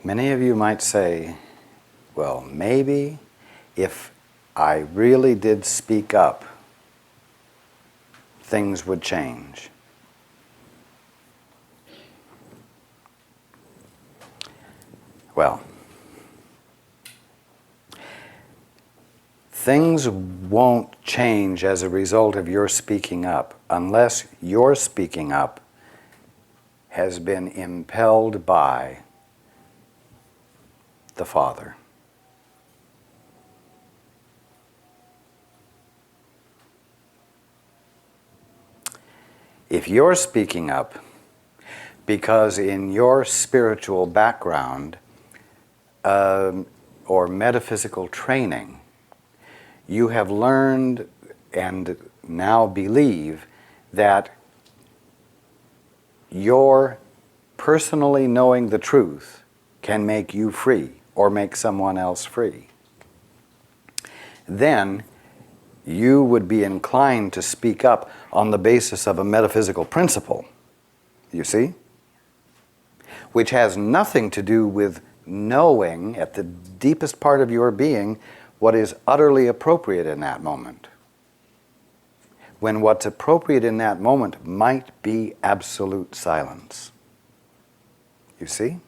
Many of you might say, well, maybe if I really did speak up, things would change. Well, things won't change as a result of your speaking up unless your speaking up has been impelled by the Father. If you're speaking up because in your spiritual background or metaphysical training, you have learned and now believe that your personally knowing the truth can make you free or make someone else free, then you would be inclined to speak up on the basis of a metaphysical principle, you see, which has nothing to do with knowing at the deepest part of your being what is utterly appropriate in that moment, when what's appropriate in that moment might be absolute silence. You see?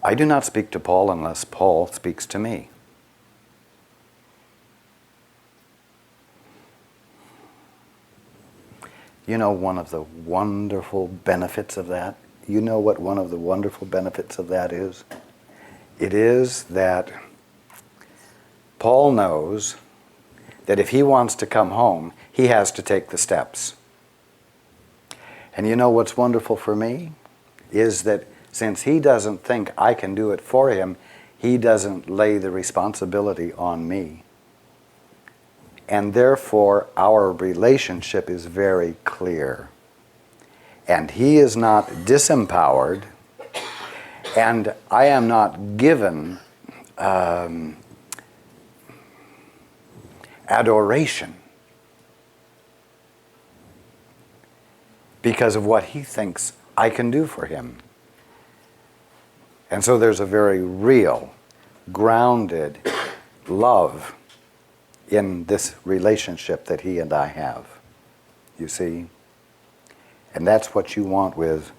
I do not speak to Paul unless Paul speaks to me. You know one of the wonderful benefits of that? You know what one of the wonderful benefits of that is? It is that Paul knows that if he wants to come home, he has to take the steps. And you know what's wonderful for me? Is that since he doesn't think I can do it for him, he doesn't lay the responsibility on me. And therefore, our relationship is very clear. And he is not disempowered, and I am not given adoration because of what he thinks I can do for him. And so there's a very real, grounded love in this relationship that he and I have, you see? And that's what you want with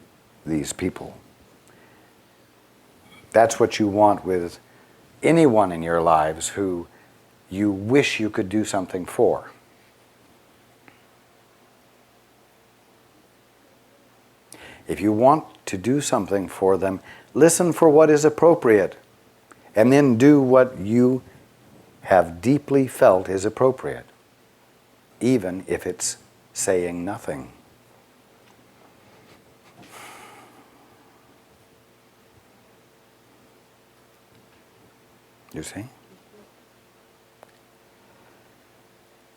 these people. That's what you want with anyone in your lives who you wish you could do something for. If you want to do something for them, listen for what is appropriate, and then do what you have deeply felt is appropriate, even if it's saying nothing. You see?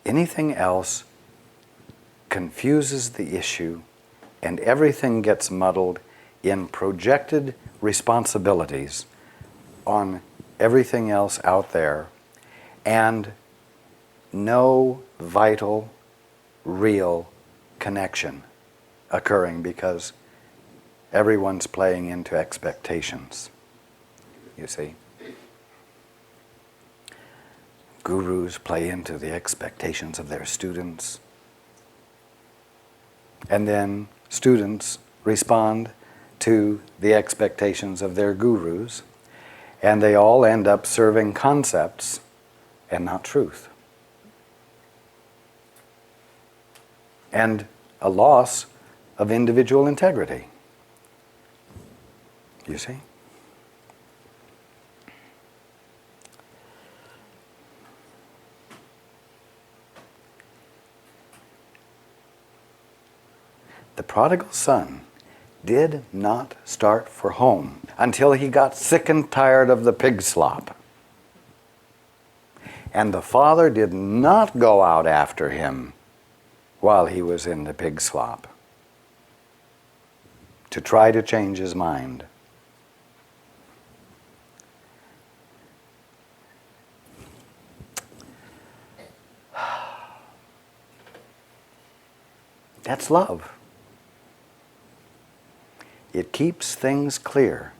Anything else confuses the issue, and everything gets muddled in projected responsibilities on everything else out there, and no vital, real connection occurring because everyone's playing into expectations, you see. Gurus play into the expectations of their students, and then students respond to the expectations of their gurus, and they all end up serving concepts and not truth. And a loss of individual integrity. You see? The prodigal son did not start for home until he got sick and tired of the pig slop. And the father did not go out after him while he was in the pig slop to try to change his mind. That's love. It keeps things clear.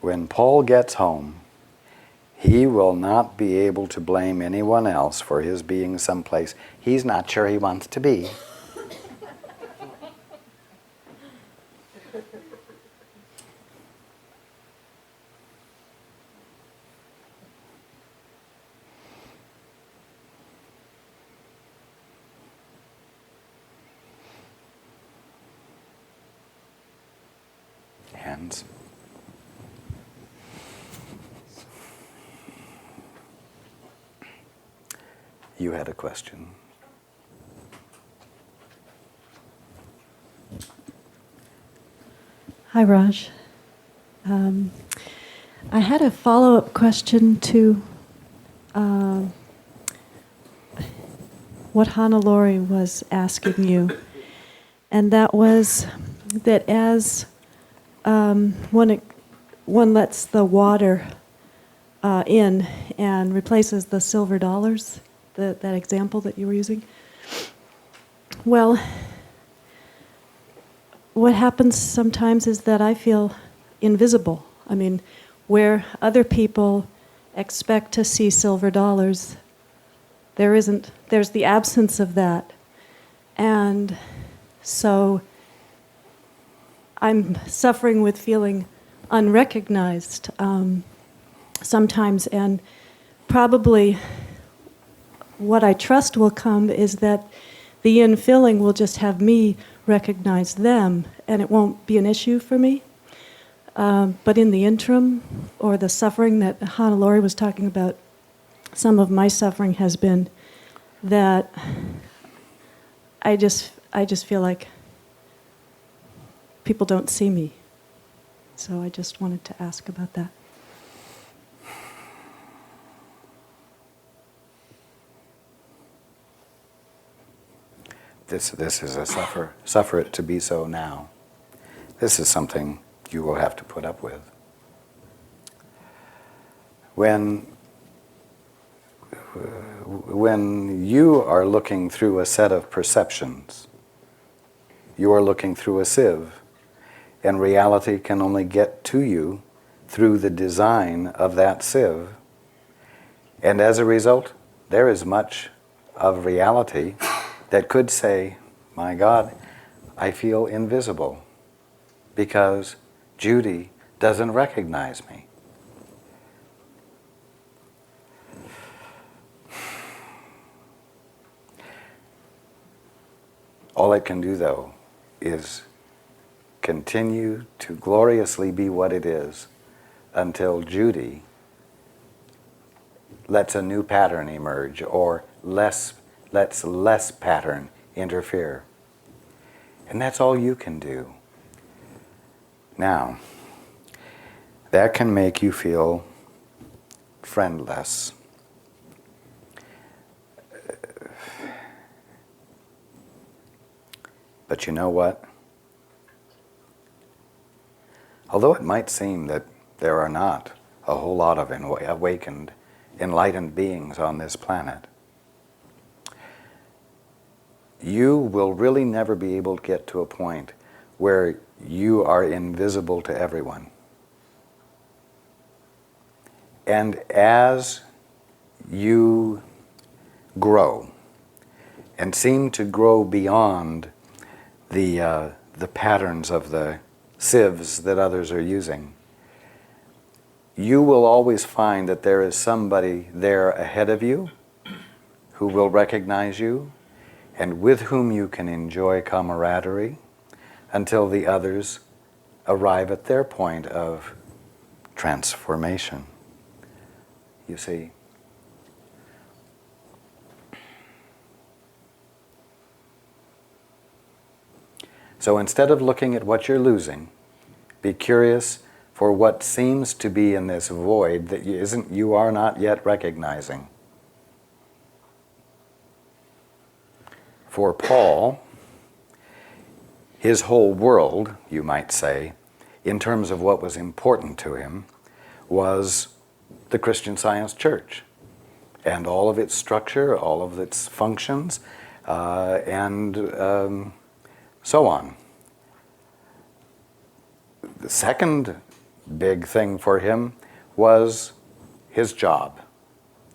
When Paul gets home, he will not be able to blame anyone else for his being someplace he's not sure he wants to be. Hands. You had a question. Hi, Raj. I had a follow-up question to what Hannelore was asking you, and that was that as one lets the water in and replaces the silver dollars, that example that you were using, well, what happens sometimes is that I feel invisible. I mean, where other people expect to see silver dollars, there's the absence of that. And so I'm suffering with feeling unrecognized sometimes, and probably what I trust will come is that the infilling will just have me recognize them, and it won't be an issue for me. But in the interim, or the suffering that Hannelore was talking about, some of my suffering has been that I just feel like people don't see me. So I just wanted to ask about that. This is a suffer it to be so now. This is something you will have to put up with. When you are looking through a set of perceptions, you are looking through a sieve, and reality can only get to you through the design of that sieve. And as a result, there is much of reality that could say, my God, I feel invisible because Judy doesn't recognize me. All it can do, though, is continue to gloriously be what it is until Judy lets a new pattern emerge, or lets less pattern interfere. And that's all you can do. Now, that can make you feel friendless. But you know what? Although it might seem that there are not a whole lot of awakened, enlightened beings on this planet, you will really never be able to get to a point where you are invisible to everyone. And as you grow and seem to grow beyond the patterns of the sieves that others are using, you will always find that there is somebody there ahead of you who will recognize you and with whom you can enjoy camaraderie until the others arrive at their point of transformation. You see? So instead of looking at what you're losing, be curious for what seems to be in this void that you are not yet recognizing. For Paul, his whole world, you might say, in terms of what was important to him, was the Christian Science Church and all of its structure, all of its functions, and so on. The second big thing for him was his job.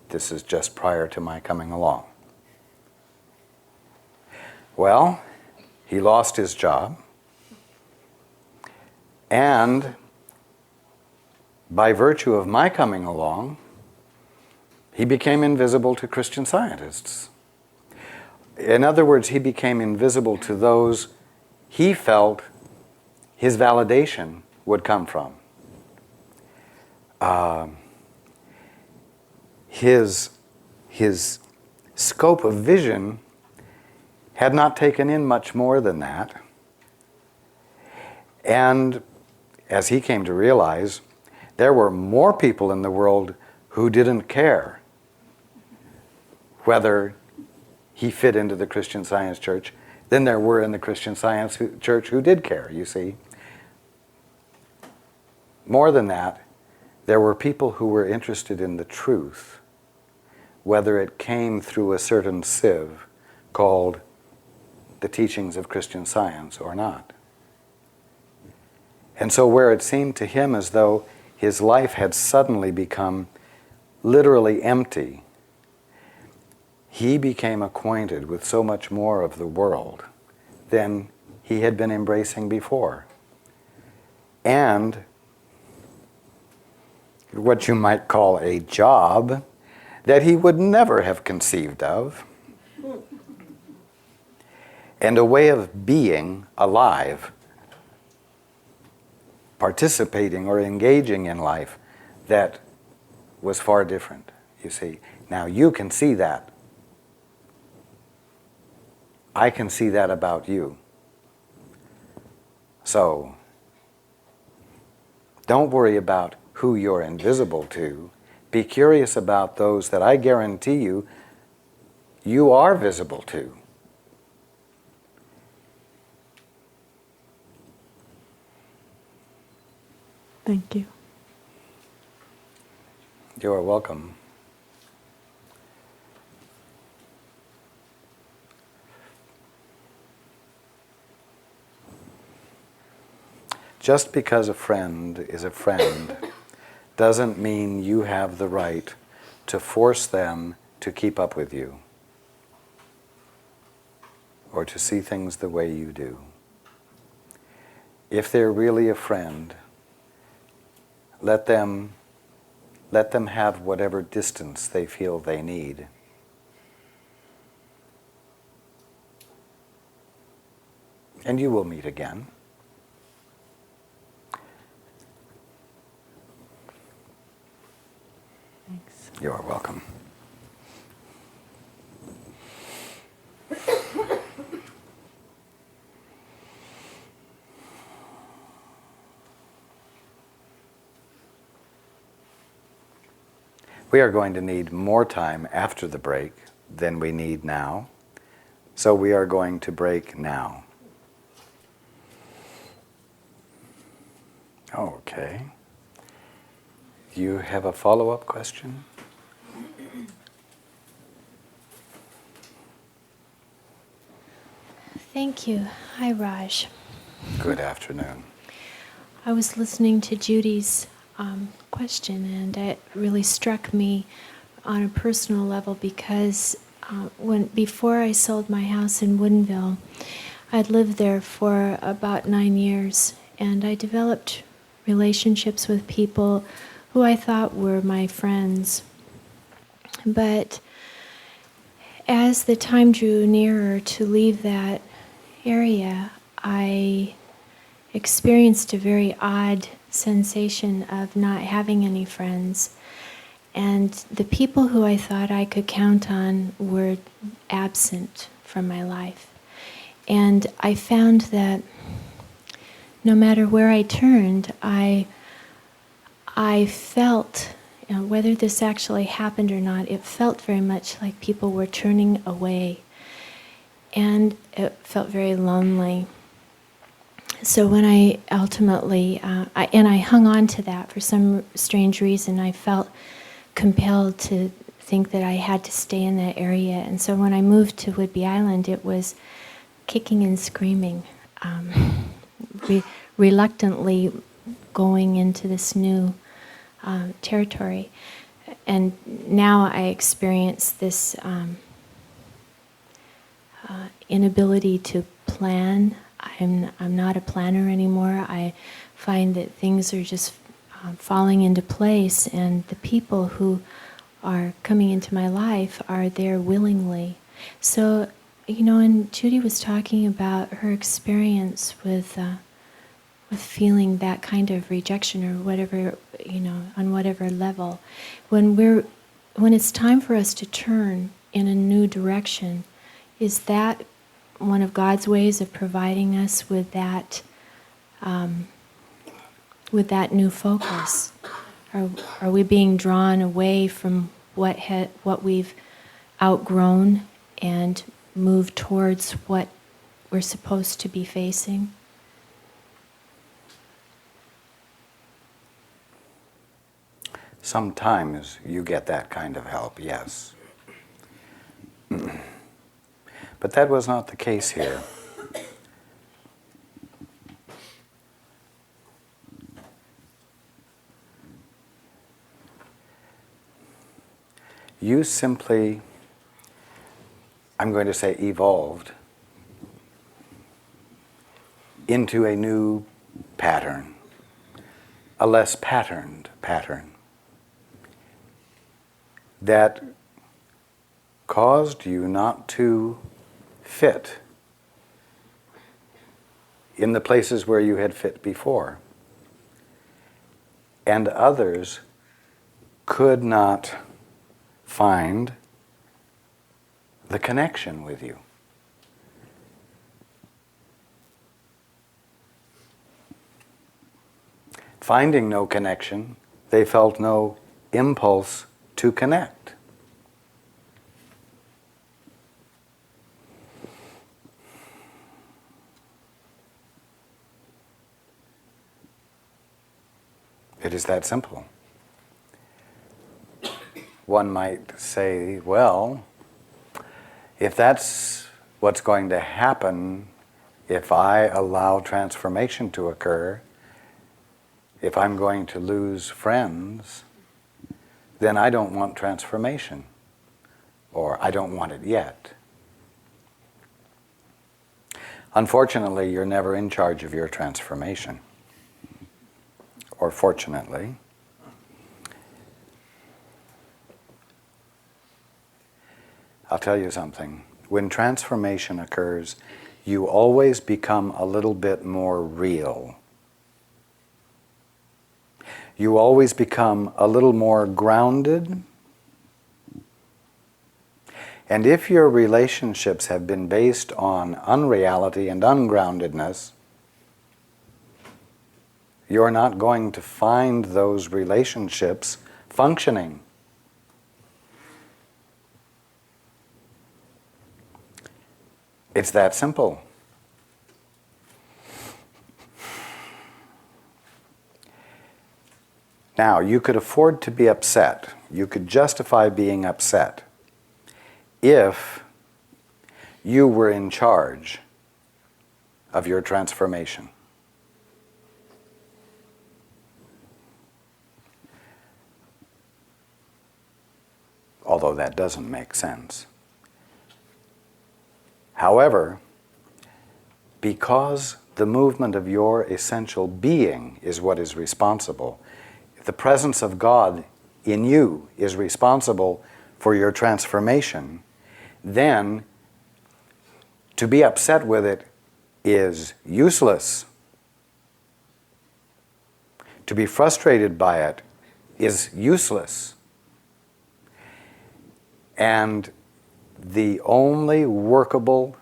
This is just prior to my coming along. Well, he lost his job, and by virtue of my coming along, he became invisible to Christian Scientists. In other words, he became invisible to those he felt his validation would come from. His scope of vision had not taken in much more than that. And as he came to realize, there were more people in the world who didn't care whether he fit into the Christian Science Church than there were in the Christian Science Church who did care, you see. More than that, there were people who were interested in the truth, whether it came through a certain sieve called the teachings of Christian Science or not. And so where it seemed to him as though his life had suddenly become literally empty, he became acquainted with so much more of the world than he had been embracing before. And what you might call a job that he would never have conceived of, and a way of being alive, participating or engaging in life that was far different, you see. Now you can see that. I can see that about you. So, don't worry about who you're invisible to. Be curious about those that I guarantee you, you are visible to. Thank you. You are welcome. Just because a friend is a friend doesn't mean you have the right to force them to keep up with you or to see things the way you do. If they're really a friend, let them have whatever distance they feel they need. And you will meet again. Thanks. You are welcome. We are going to need more time after the break than we need now, so we are going to break now. Okay. You have a follow-up question? Thank you. Hi, Raj. Good afternoon. I was listening to Judy's question, and it really struck me on a personal level because before I sold my house in Woodinville, I'd lived there for about 9 years, and I developed relationships with people who I thought were my friends. But as the time drew nearer to leave that area, I experienced a very odd sensation of not having any friends. And the people who I thought I could count on were absent from my life. And I found that no matter where I turned, I felt, whether this actually happened or not, it felt very much like people were turning away. And it felt very lonely. So when I ultimately, I hung on to that for some strange reason, I felt compelled to think that I had to stay in that area. And so when I moved to Whidbey Island, it was kicking and screaming, reluctantly going into this new territory. And now I experience this inability to plan. I'm not a planner anymore. I find that things are just falling into place, and the people who are coming into my life are there willingly. So, and Judy was talking about her experience with feeling that kind of rejection or whatever, on whatever level. When it's time for us to turn in a new direction, is that one of God's ways of providing us with that new focus? Are we being drawn away from what we've outgrown and moved towards what we're supposed to be facing? Sometimes you get that kind of help, yes. But that was not the case here. You simply, I'm going to say, evolved into a new pattern, a less patterned pattern that caused you not to fit in the places where you had fit before. And others could not find the connection with you. Finding no connection, they felt no impulse to connect. It is that simple. One might say, well, if that's what's going to happen, if I allow transformation to occur, if I'm going to lose friends, then I don't want transformation, or I don't want it yet. Unfortunately, you're never in charge of your transformation. Or fortunately. I'll tell you something. When transformation occurs, you always become a little bit more real. You always become a little more grounded. And if your relationships have been based on unreality and ungroundedness, you're not going to find those relationships functioning. It's that simple. Now, you could afford to be upset. You could justify being upset if you were in charge of your transformation. Although that doesn't make sense. However, because the movement of your essential being is what is responsible, the presence of God in you is responsible for your transformation, then to be upset with it is useless. To be frustrated by it is useless. And the only workable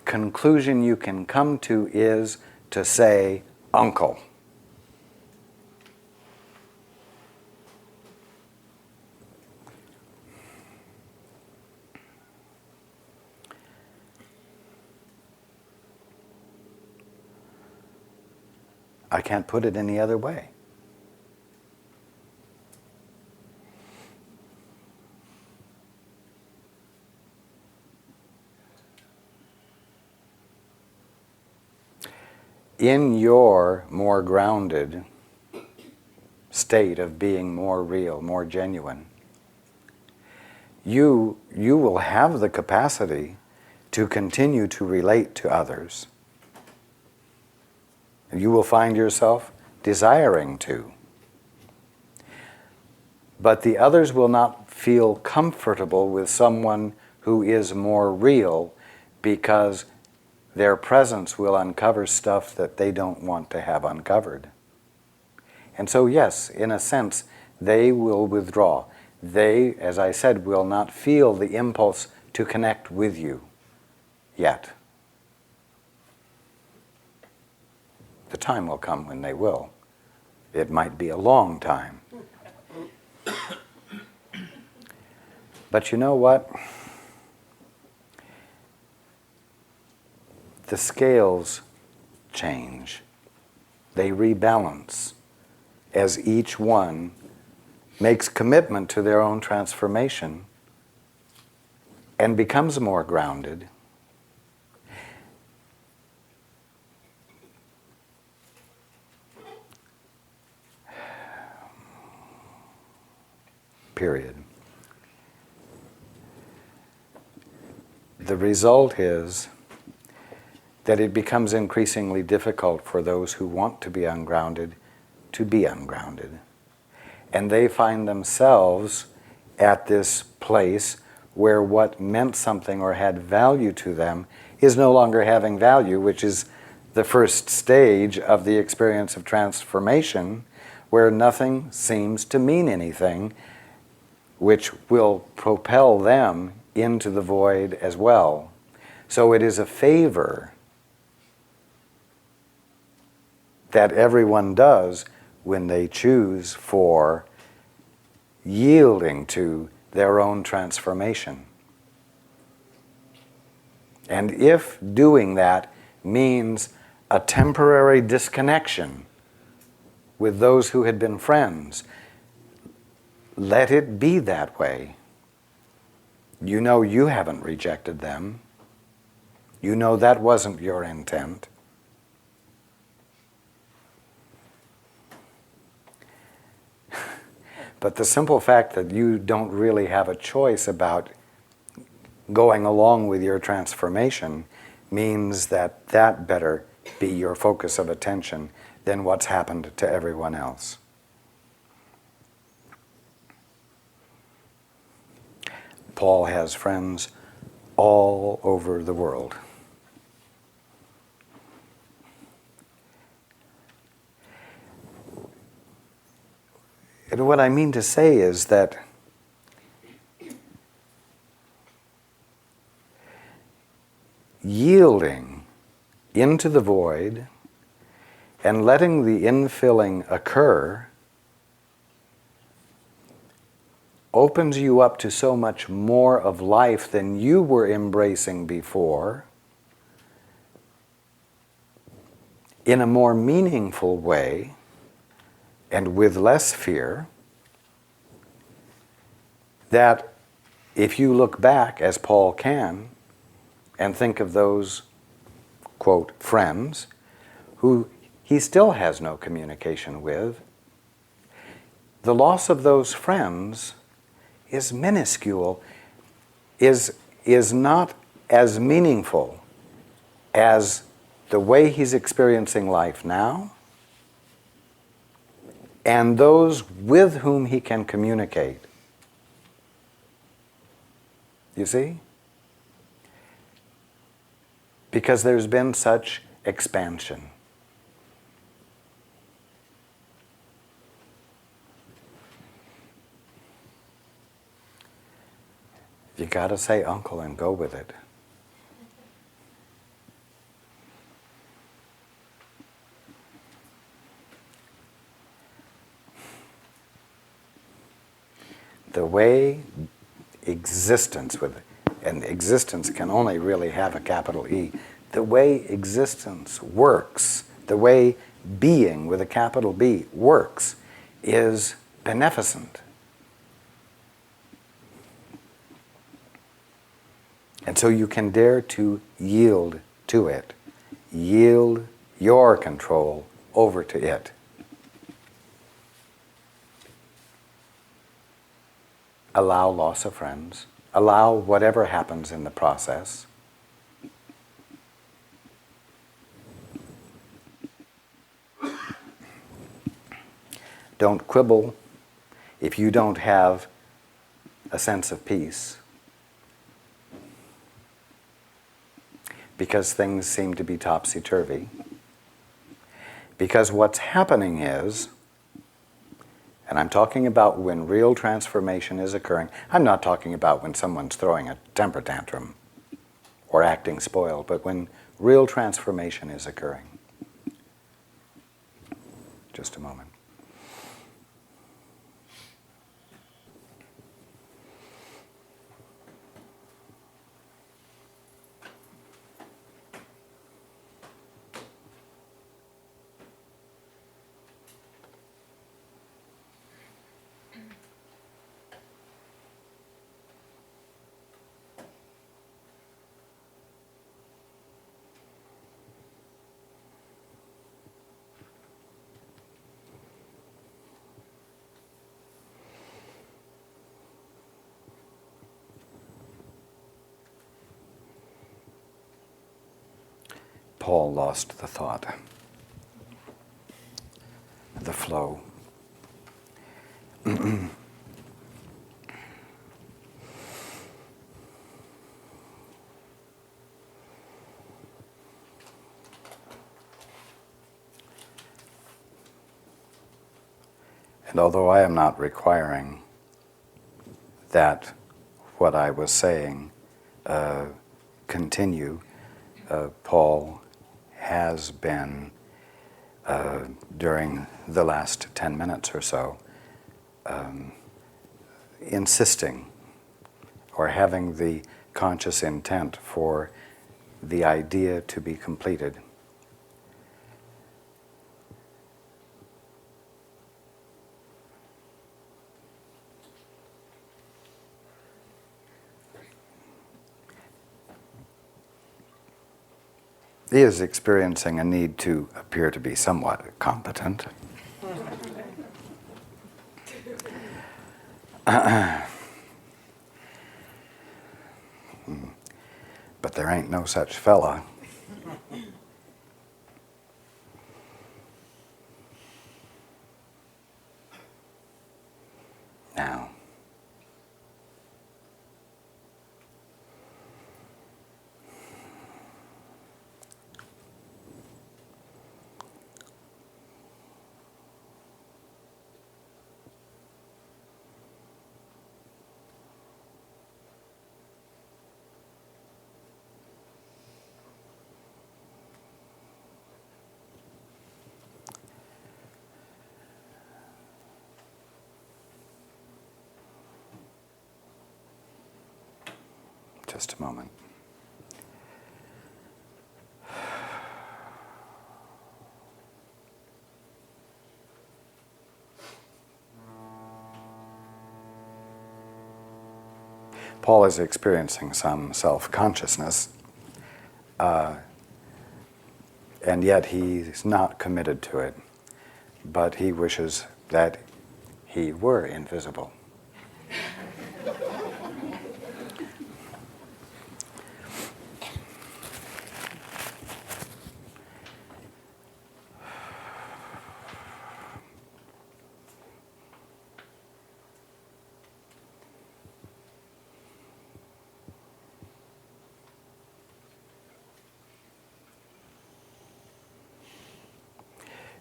conclusion you can come to is to say, Uncle. I can't put it any other way. In your more grounded state of being more real, more genuine, you will have the capacity to continue to relate to others. You will find yourself desiring to. But the others will not feel comfortable with someone who is more real, because their presence will uncover stuff that they don't want to have uncovered. And so, yes, in a sense, they will withdraw. They, as I said, will not feel the impulse to connect with you yet. The time will come when they will. It might be a long time. But you know what? The scales change. They rebalance as each one makes commitment to their own transformation and becomes more grounded. Period. The result is that it becomes increasingly difficult for those who want to be ungrounded to be ungrounded. And they find themselves at this place where what meant something or had value to them is no longer having value, which is the first stage of the experience of transformation, where nothing seems to mean anything, which will propel them into the void as well. So it is a favor that everyone does when they choose for yielding to their own transformation. And if doing that means a temporary disconnection with those who had been friends, let it be that way. You know you haven't rejected them. You know that wasn't your intent. But the simple fact that you don't really have a choice about going along with your transformation means that that better be your focus of attention than what's happened to everyone else. Paul has friends all over the world. And what I mean to say is that yielding into the void and letting the infilling occur opens you up to so much more of life than you were embracing before, in a more meaningful way and with less fear, that if you look back, as Paul can, and think of those, quote, friends, who he still has no communication with, the loss of those friends is minuscule, is not as meaningful as the way he's experiencing life now and those with whom he can communicate. You see? Because there's been such expansion. You gotta say uncle and go with it. The way existence, and existence can only really have a capital E, the way existence works, the way being with a capital B works is beneficent. And so you can dare to yield to it. Yield your control over to it. Allow loss of friends. Allow whatever happens in the process. Don't quibble if you don't have a sense of peace, because things seem to be topsy-turvy. Because what's happening is, and I'm talking about when real transformation is occurring, I'm not talking about when someone's throwing a temper tantrum or acting spoiled, but when real transformation is occurring. Just a moment. Paul lost the thought, the flow. And although I am not requiring that what I was saying continue, Paul has been, during the last 10 minutes or so, insisting or having the conscious intent for the idea to be completed. He is experiencing a need to appear to be somewhat competent. But there ain't no such fella. Now, just a moment. Paul is experiencing some self-consciousness, and yet he's not committed to it, but he wishes that he were invisible.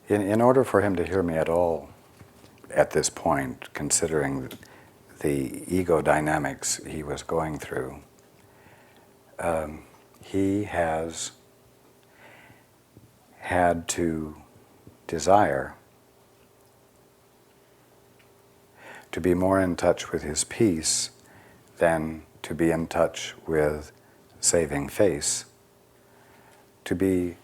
In order for him to hear me at all at this point, considering the ego dynamics he was going through, he has had to desire to be more in touch with his peace than to be in touch with saving face, to be